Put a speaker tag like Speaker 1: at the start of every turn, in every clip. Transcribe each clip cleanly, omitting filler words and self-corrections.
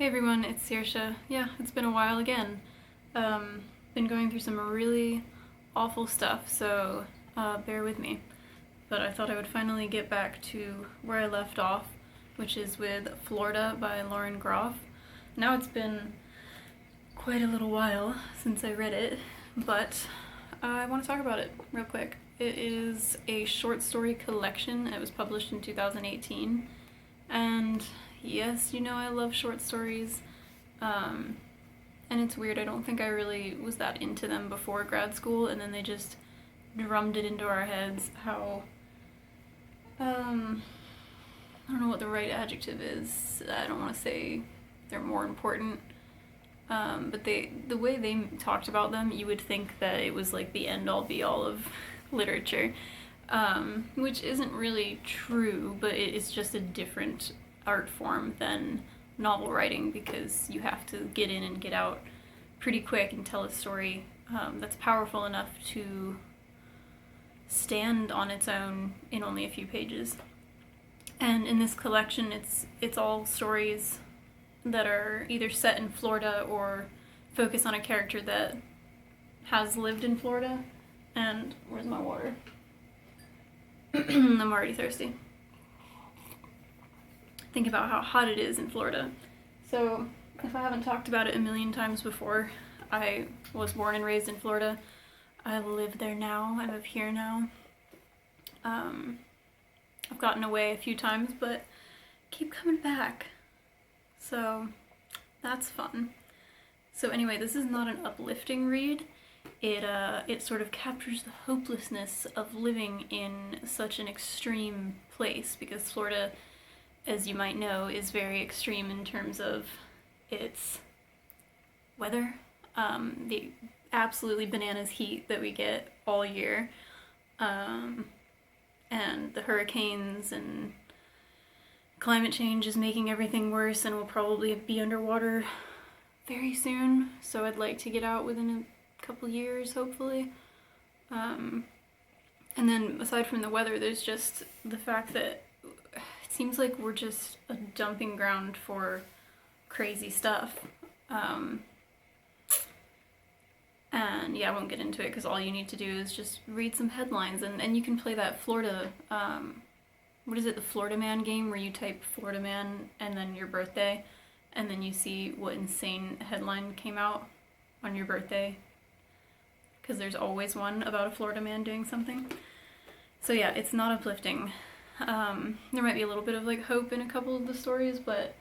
Speaker 1: Hey everyone, it's Saoirse. Yeah, it's been a while again. Been going through some really awful stuff, so bear with me. But I thought I would finally get back to where I left off, which is with Florida by Lauren Groff. Now it's been quite a little while since I read it, but I want to talk about it real quick. It is a short story collection. It was published in 2018, and yes, you know I love short stories, and it's weird, I don't think I really was that into them before grad school, and then they just drummed it into our heads how, I don't know what the right adjective is, I don't want to say they're more important, but the way they talked about them, you would think that it was like the end-all be-all of literature, which isn't really true, but it's just a different art form than novel writing because you have to get in and get out pretty quick and tell a story that's powerful enough to stand on its own in only a few pages. And in this collection, it's all stories that are either set in Florida or focus on a character that has lived in Florida. And where's my water? I'm already thirsty. Think about how hot it is in Florida. So, if I haven't talked about it a million times before, I was born and raised in Florida. I live there now. I live here now. I've gotten away a few times, but keep coming back. So, that's fun. So anyway, this is not an uplifting read. It sort of captures the hopelessness of living in such an extreme place, because Florida, as you might know, is very extreme in terms of its weather. The absolutely bananas heat that we get all year, and the hurricanes and climate change is making everything worse, and we'll probably be underwater very soon, so I'd like to get out within a couple years, hopefully. And then aside from the weather, there's just the fact that it seems like we're just a dumping ground for crazy stuff. And yeah, I won't get into it because all you need to do is just read some headlines, and you can play that Florida, what is it, the Florida Man game, where you type Florida Man and then your birthday, and then you see what insane headline came out on your birthday, because there's always one about a Florida man doing something. So yeah, it's not uplifting. There might be a little bit of like hope in a couple of the stories, but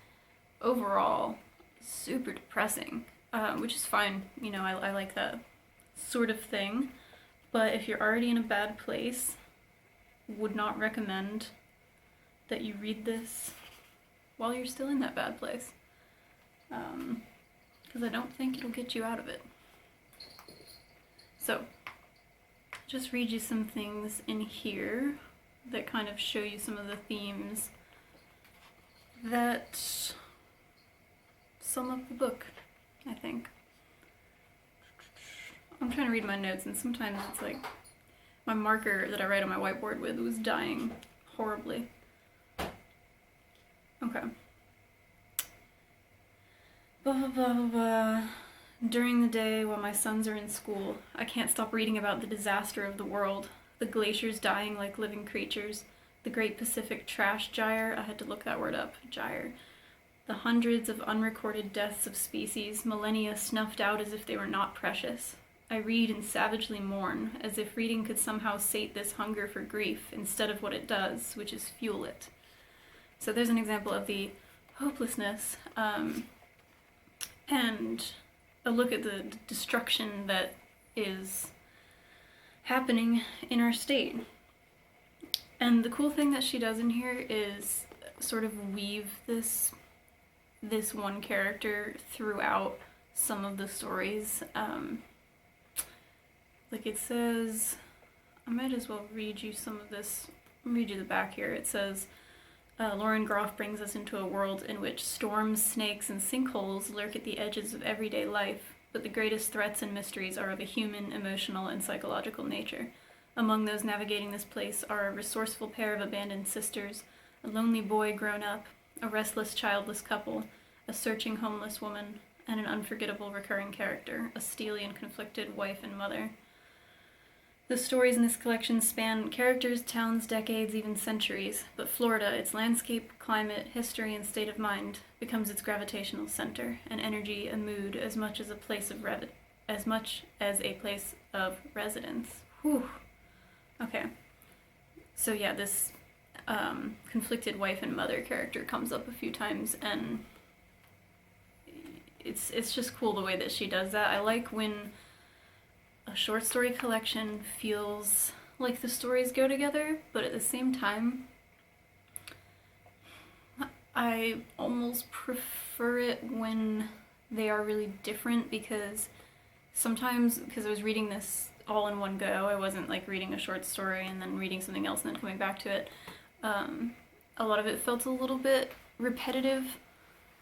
Speaker 1: overall, super depressing, which is fine. You know, I like that sort of thing, but if you're already in a bad place, would not recommend that you read this while you're still in that bad place, because I don't think it'll get you out of it. So, just read you some things in here that kind of show you some of the themes that sum up the book, I think. I'm trying to read my notes, and sometimes it's like my marker that I write on my whiteboard with was dying horribly. Okay. Blah, blah, blah, blah, blah. During the day while my sons are in school, I can't stop reading about the disaster of the world. The glaciers dying like living creatures. The Great Pacific Trash Gyre, I had to look that word up, gyre. The hundreds of unrecorded deaths of species, millennia snuffed out as if they were not precious. I read and savagely mourn, as if reading could somehow sate this hunger for grief instead of what it does, which is fuel it. So there's an example of the hopelessness, and a look at the destruction that is happening in our state. And the cool thing that she does in here is sort of weave this one character throughout some of the stories. Like it says, I might as well read you some of this, read you the back here. It says, Lauren Groff brings us into a world in which storms, snakes, and sinkholes lurk at the edges of everyday life, but the greatest threats and mysteries are of a human, emotional, and psychological nature. Among those navigating this place are a resourceful pair of abandoned sisters, a lonely boy grown up, a restless, childless couple, a searching homeless woman, and an unforgettable recurring character, a steely and conflicted wife and mother. The stories in this collection span characters, towns, decades, even centuries, but Florida, its landscape, climate, history, and state of mind, becomes its gravitational center, an energy, a mood, as much as a place of residence. Whew. Okay. So yeah, this conflicted wife and mother character comes up a few times, and it's just cool the way that she does that. I like when a short story collection feels like the stories go together, but at the same time, I almost prefer it when they are really different, because sometimes, because I was reading this all in one go, I wasn't like reading a short story and then reading something else and then coming back to it. A lot of it felt a little bit repetitive,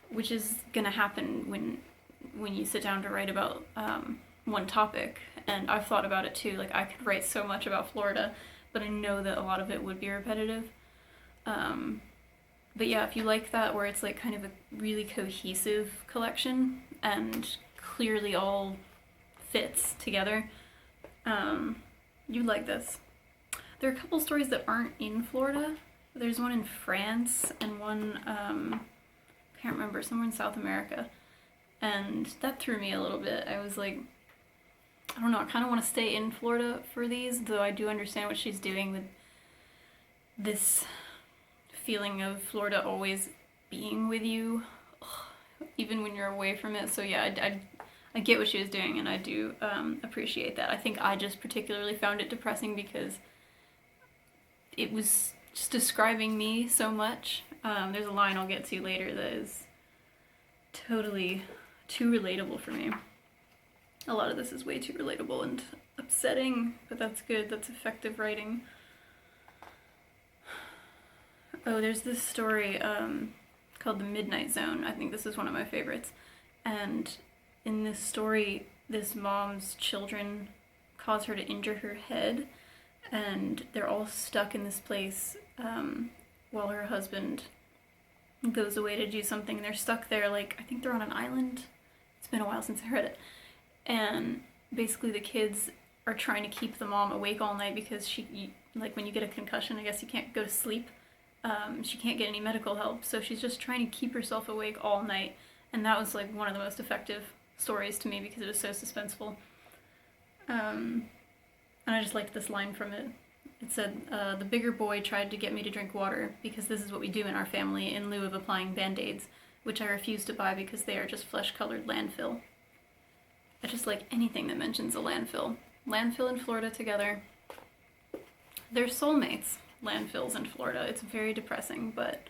Speaker 1: which is gonna happen when you sit down to write about one topic. And I've thought about it too, like I could write so much about Florida, but I know that a lot of it would be repetitive. But yeah, if you like that, where it's like kind of a really cohesive collection and clearly all fits together, you'd like this. There are a couple stories that aren't in Florida. There's one in France and one, I can't remember, somewhere in South America. And that threw me a little bit. I was like, I don't know, I kind of want to stay in Florida for these, though I do understand what she's doing with this feeling of Florida always being with you, even when you're away from it. So yeah, I get what she was doing, and I do appreciate that. I think I just particularly found it depressing because it was just describing me so much. There's a line I'll get to later that is totally too relatable for me. A lot of this is way too relatable and upsetting, but that's good. That's effective writing. Oh, there's this story called The Midnight Zone. I think this is one of my favorites. And in this story, this mom's children cause her to injure her head, and they're all stuck in this place while her husband goes away to do something. They're stuck there, like, I think they're on an island. It's been a while since I read it. And basically the kids are trying to keep the mom awake all night because like when you get a concussion, I guess you can't go to sleep. She can't get any medical help, so she's just trying to keep herself awake all night. And that was like one of the most effective stories to me because it was so suspenseful. And I just liked this line from it. It said, the bigger boy tried to get me to drink water because this is what we do in our family in lieu of applying Band-Aids, which I refuse to buy because they are just flesh-colored landfill. I just like anything that mentions a landfill. Landfill and Florida together. They're soulmates, landfills in Florida. It's very depressing, but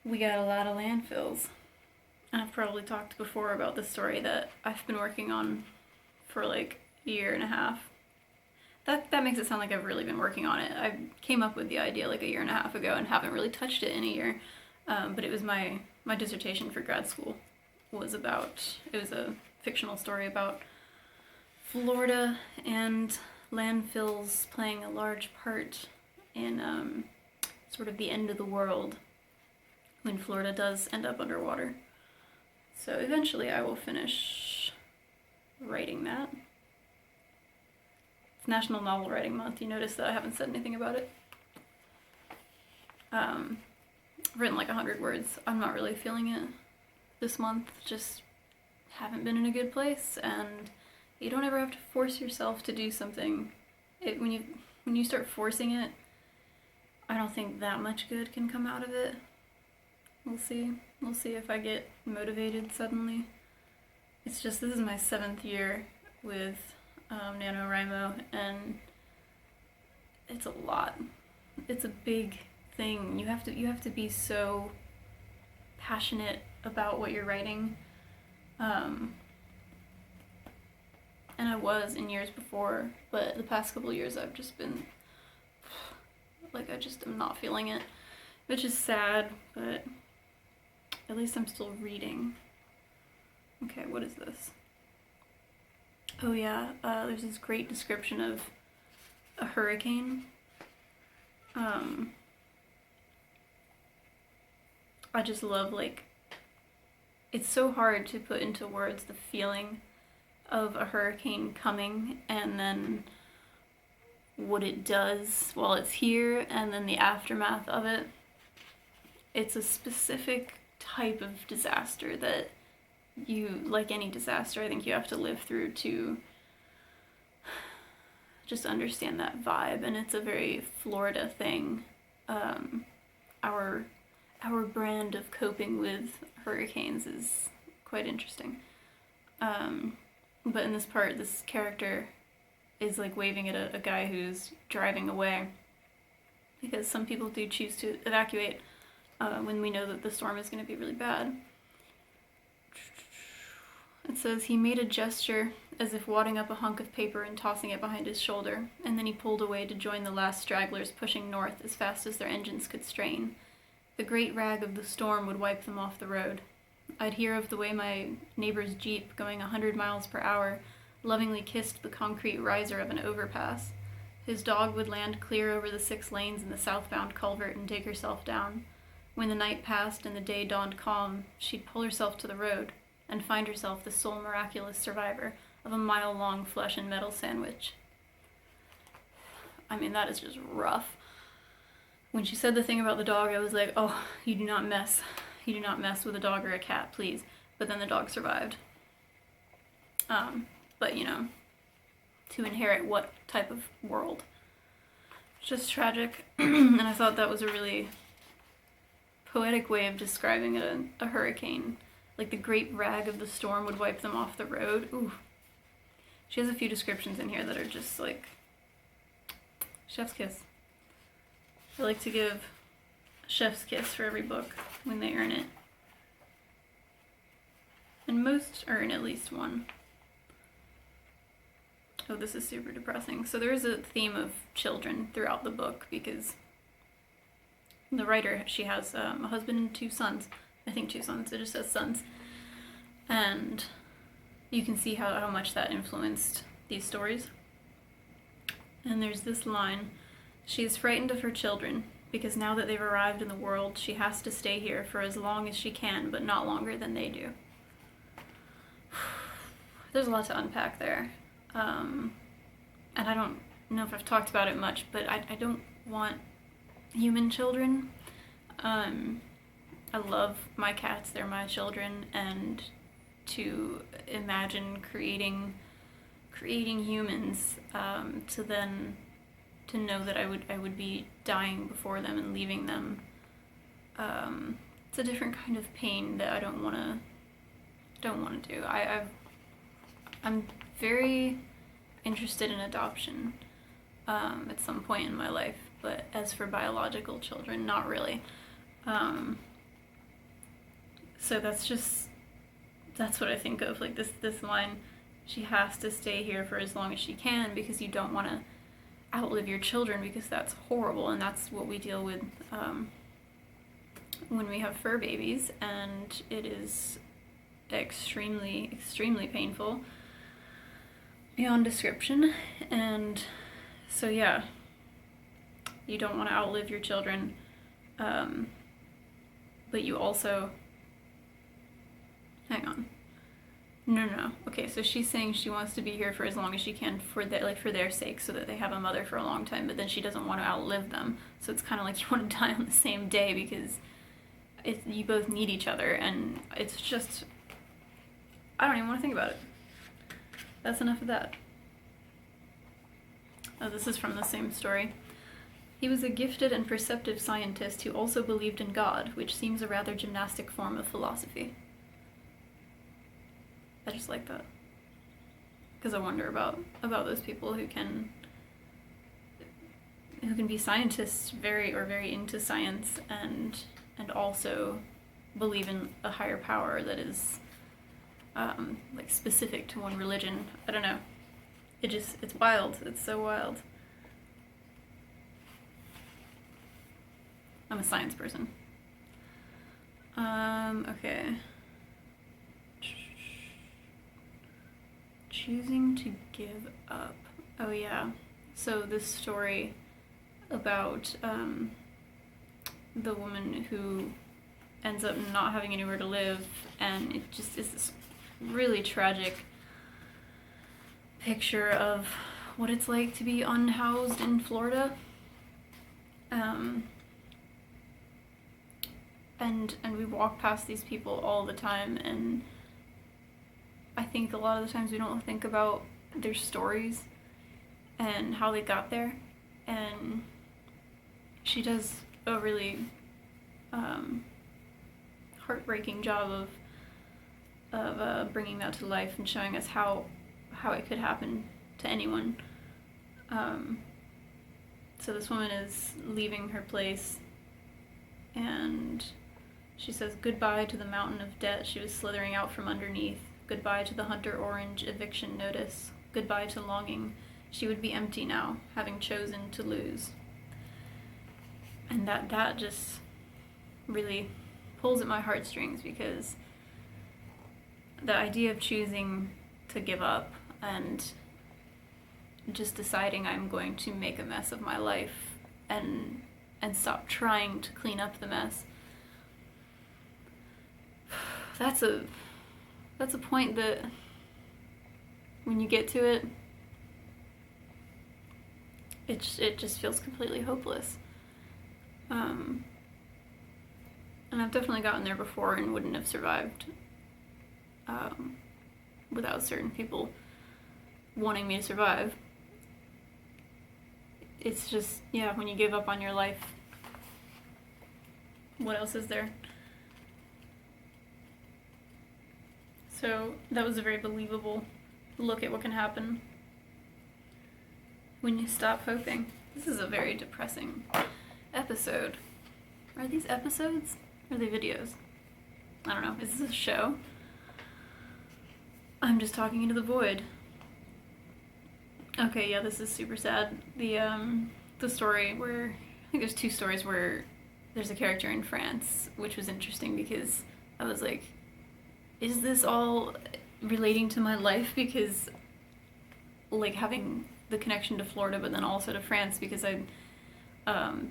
Speaker 1: we got a lot of landfills. And I've probably talked before about this story that I've been working on for like a year and a half. That makes it sound like I've really been working on it. I came up with the idea like a year and a half ago and haven't really touched it in a year. But it was my dissertation for grad school. It was a fictional story about Florida and landfills playing a large part in sort of the end of the world when Florida does end up underwater. So eventually I will finish writing that. It's National Novel Writing Month. You notice that I haven't said anything about it. I've written like 100 words. I'm not really feeling it this month. Just haven't been in a good place, and you don't ever have to force yourself to do something. When you start forcing it, I don't think that much good can come out of it. We'll see. We'll see if I get motivated suddenly. It's just, this is my 7th year with NaNoWriMo, and it's a lot. It's a big thing. You have to be so passionate about what you're writing. And I was in years before, but the past couple of years I've just been, like, I just am not feeling it, which is sad, but at least I'm still reading. Okay, what is this? Oh yeah, there's this great description of a hurricane. I just love, like, it's so hard to put into words the feeling of a hurricane coming and then what it does while it's here and then the aftermath of it. It's a specific type of disaster that you, like any disaster, I think you have to live through to just understand that vibe, and it's a very Florida thing. Our brand of coping with hurricanes is quite interesting. But in this part, this character is like waving at a guy who's driving away, because some people do choose to evacuate when we know that the storm is going to be really bad. It says, he made a gesture as if wadding up a hunk of paper and tossing it behind his shoulder, and then he pulled away to join the last stragglers pushing north as fast as their engines could strain. The great rag of the storm would wipe them off the road. I'd hear of the way my neighbor's Jeep, going 100 miles per hour, lovingly kissed the concrete riser of an overpass. His dog would land clear over the 6 lanes in the southbound culvert and dig herself down. When the night passed and the day dawned calm, she'd pull herself to the road and find herself the sole miraculous survivor of a mile-long flesh and metal sandwich. I mean, that is just rough. When she said the thing about the dog, I was like, oh, you do not mess with a dog or a cat, please. But then the dog survived. But, you know, to inherit what type of world? It's just tragic. And I thought that was a really poetic way of describing a hurricane. Like, the great rag of the storm would wipe them off the road. Ooh. She has a few descriptions in here that are just like chef's kiss. I like to give a chef's kiss for every book when they earn it. And most earn at least one. Oh, this is super depressing. So there is a theme of children throughout the book, because the writer, she has a husband and 2 sons. I think 2 sons, it just says sons. And you can see how much that influenced these stories. And there's this line, she is frightened of her children, because now that they've arrived in the world, she has to stay here for as long as she can, but not longer than they do. There's a lot to unpack there. And I don't know if I've talked about it much, but I don't want human children. I love my cats, they're my children, and to imagine creating humans, to know that I would be dying before them and leaving them, it's a different kind of pain that I don't want to do. I'm very interested in adoption at some point in my life, but as for biological children, not really. So that's what I think of, like this line, she has to stay here for as long as she can, because you don't want to outlive your children, because that's horrible, and that's what we deal with when we have fur babies, and it is extremely, extremely painful beyond description. And so yeah, you don't want to outlive your children, but you also, hang on, no, okay, so she's saying she wants to be here for as long as she can for their sake, so that they have a mother for a long time, but then she doesn't want to outlive them. So it's kind of like you want to die on the same day, because you both need each other, and it's just, I don't even want to think about it. That's enough of that. Oh, this is from the same story. He was a gifted and perceptive scientist who also believed in God, which seems a rather gymnastic form of philosophy. I just like that, because I wonder about those people who can be scientists, very into science, and also believe in a higher power that is like specific to one religion. I don't know. It's wild. It's so wild. I'm a science person. Okay. Choosing to give up. Oh yeah. So this story about the woman who ends up not having anywhere to live, and it just is this really tragic picture of what it's like to be unhoused in Florida. And we walk past these people all the time, and I think a lot of the times we don't think about their stories and how they got there, and she does a really heartbreaking job of bringing that to life and showing us how it could happen to anyone. So this woman is leaving her place, and she says goodbye to the mountain of debt she was slithering out from underneath, goodbye to the Hunter Orange eviction notice, goodbye to longing. She would be empty now, having chosen to lose. And that just really pulls at my heartstrings, because the idea of choosing to give up and just deciding I'm going to make a mess of my life and stop trying to clean up the mess, that's a point that when you get to it, it just feels completely hopeless. And I've definitely gotten there before and wouldn't have survived without certain people wanting me to survive. It's just, yeah, when you give up on your life, what else is there? So that was a very believable look at what can happen when you stop hoping. This is a very depressing episode. Are these episodes? Or are they videos? I don't know. Is this a show? I'm just talking into the void. Okay, yeah, this is super sad. The story where, I think there's two stories where there's a character in France, which was interesting because I was like, is this all relating to my life? Because, like, having the connection to Florida, but then also to France, because I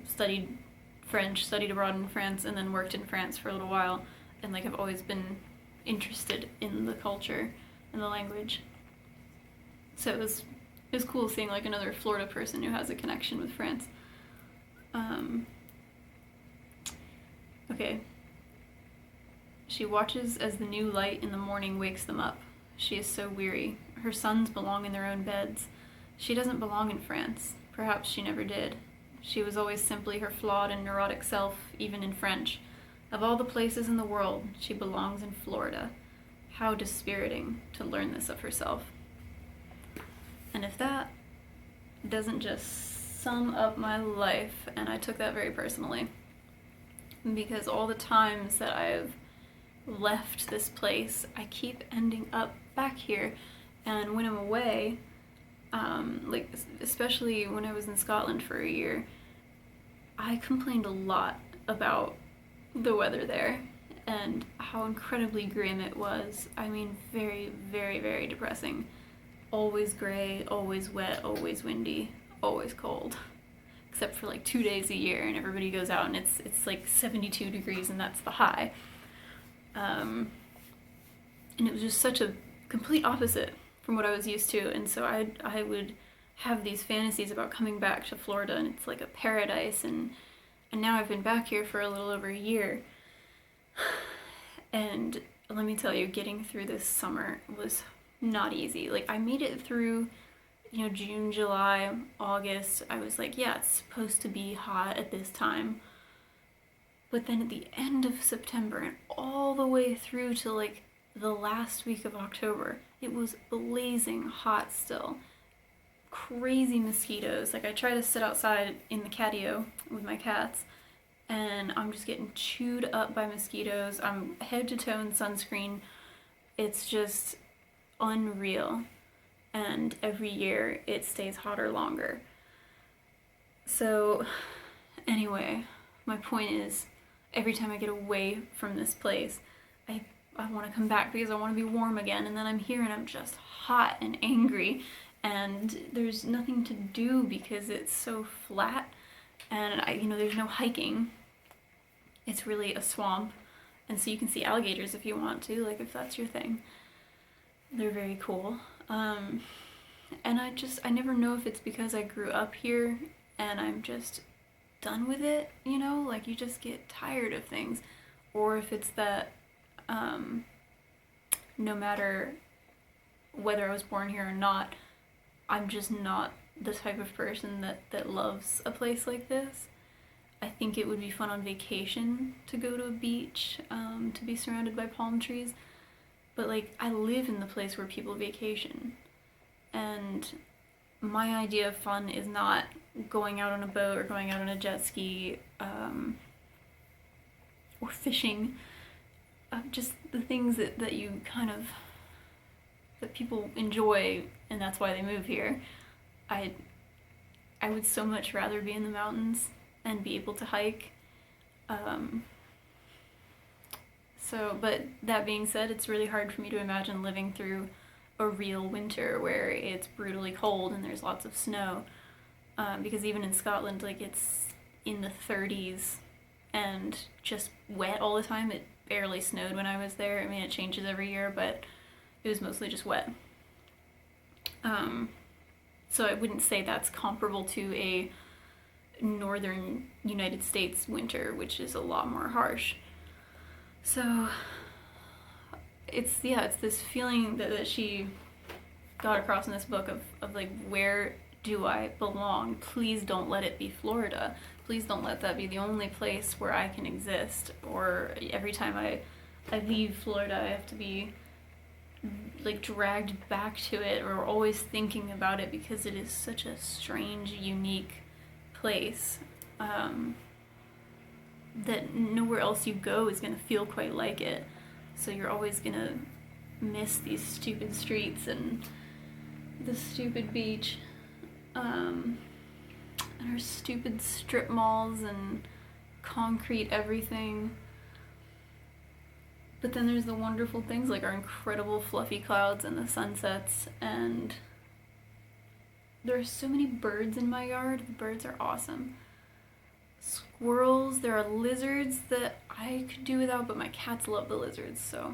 Speaker 1: studied French, studied abroad in France, and then worked in France for a little while, and, like, I've always been interested in the culture and the language. So it was cool seeing, like, another Florida person who has a connection with France. Okay. She watches as the new light in the morning wakes them up. She is so weary. Her sons belong in their own beds. She doesn't belong in France. Perhaps she never did. She was always simply her flawed and neurotic self, even in French. Of all the places in the world, she belongs in Florida. How dispiriting to learn this of herself. And if that doesn't just sum up my life, and I took that very personally, because all the times that I've left this place, I keep ending up back here, and when I'm away, like, especially when I was in Scotland for a year, I complained a lot about the weather there, and how incredibly grim it was. I mean, very, very, very depressing. Always gray, always wet, always windy, always cold. Except for like 2 days a year, and everybody goes out and it's like 72 degrees and that's the high. And it was just such a complete opposite from what I was used to, and so I would have these fantasies about coming back to Florida, and it's like a paradise, and now I've been back here for a little over a year. And let me tell you, getting through this summer was not easy. Like, I made it through, June, July, August. I was like, yeah, it's supposed to be hot at this time. But then at the end of September and all the way through to like the last week of October, it was blazing hot still. Crazy mosquitoes. Like, I try to sit outside in the catio with my cats, and I'm just getting chewed up by mosquitoes. I'm head to toe in sunscreen. It's just unreal. And every year it stays hotter longer. So anyway, my point is, every time I get away from this place, I want to come back because I want to be warm again, and then I'm here and I'm just hot and angry, and there's nothing to do because it's so flat, and there's no hiking. It's really a swamp. And so you can see alligators if you want to, like if that's your thing. They're very cool. And I never know if it's because I grew up here and I'm just done with it, you know, like you just get tired of things, or if it's that no matter whether I was born here or not, I'm just not the type of person that loves a place like this. I think it would be fun on vacation to go to a beach, to be surrounded by palm trees, but like I live in the place where people vacation, and my idea of fun is not going out on a boat or going out on a jet ski, or fishing, just the things that you kind of, that people enjoy, and that's why they move here. I would so much rather be in the mountains and be able to hike. But that being said, it's really hard for me to imagine living through a real winter where it's brutally cold and there's lots of snow, because even in Scotland, like, it's in the 30s and just wet all the time. It barely snowed when I was there. I mean, it changes every year, but it was mostly just wet. So I wouldn't say that's comparable to a northern United States winter, which is a lot more harsh. So it's this feeling that she got across in this book of like, where do I belong? Please don't let it be Florida. Please don't let that be the only place where I can exist. Or every time I leave Florida, I have to be like dragged back to it, or always thinking about it, because it is such a strange, unique place, that nowhere else you go is going to feel quite like it. So you're always going to miss these stupid streets and the stupid beach, and our stupid strip malls and concrete everything. But then there's the wonderful things like our incredible fluffy clouds and the sunsets, and there are so many birds in my yard. The birds are awesome. Squirrels, there are lizards that I could do without, but my cats love the lizards, so.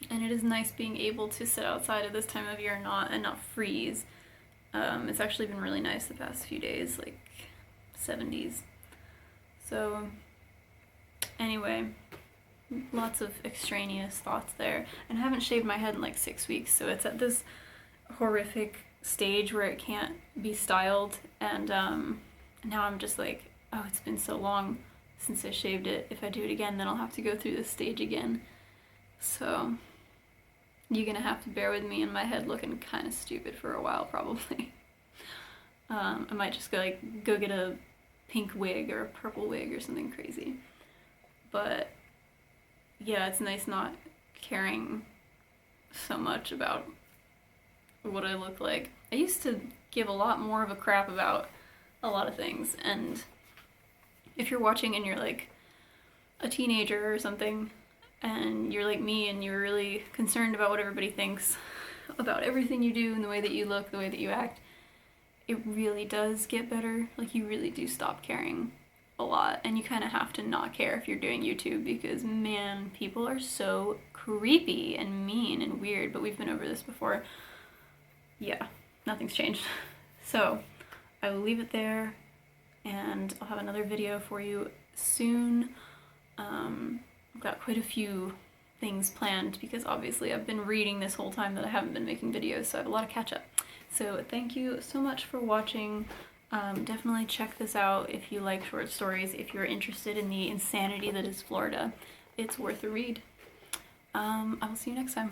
Speaker 1: And it is nice being able to sit outside at this time of year and not freeze. It's actually been really nice the past few days, like 70s. So, anyway, lots of extraneous thoughts there. And I haven't shaved my head in like 6 weeks, so it's at this horrific stage where it can't be styled, and now I'm just like, oh, it's been so long since I shaved it. If I do it again, then I'll have to go through this stage again. So you're gonna have to bear with me and my head looking kind of stupid for a while, probably. I might just go get a pink wig or a purple wig or something crazy. But yeah, it's nice not caring so much about what I look like. I used to give a lot more of a crap about a lot of things, and if you're watching and you're like a teenager or something, and you're like me and you're really concerned about what everybody thinks about everything you do and the way that you look, the way that you act, it really does get better. Like, you really do stop caring a lot, and you kind of have to not care if you're doing YouTube, because man, people are so creepy and mean and weird, but we've been over this before. Yeah, nothing's changed. So I will leave it there, and I'll have another video for you soon. I've got quite a few things planned, because obviously I've been reading this whole time that I haven't been making videos, so I have a lot of catch up. So thank you so much for watching. Definitely check this out if you like short stories, if you're interested in the insanity that is Florida. It's worth a read. I will see you next time.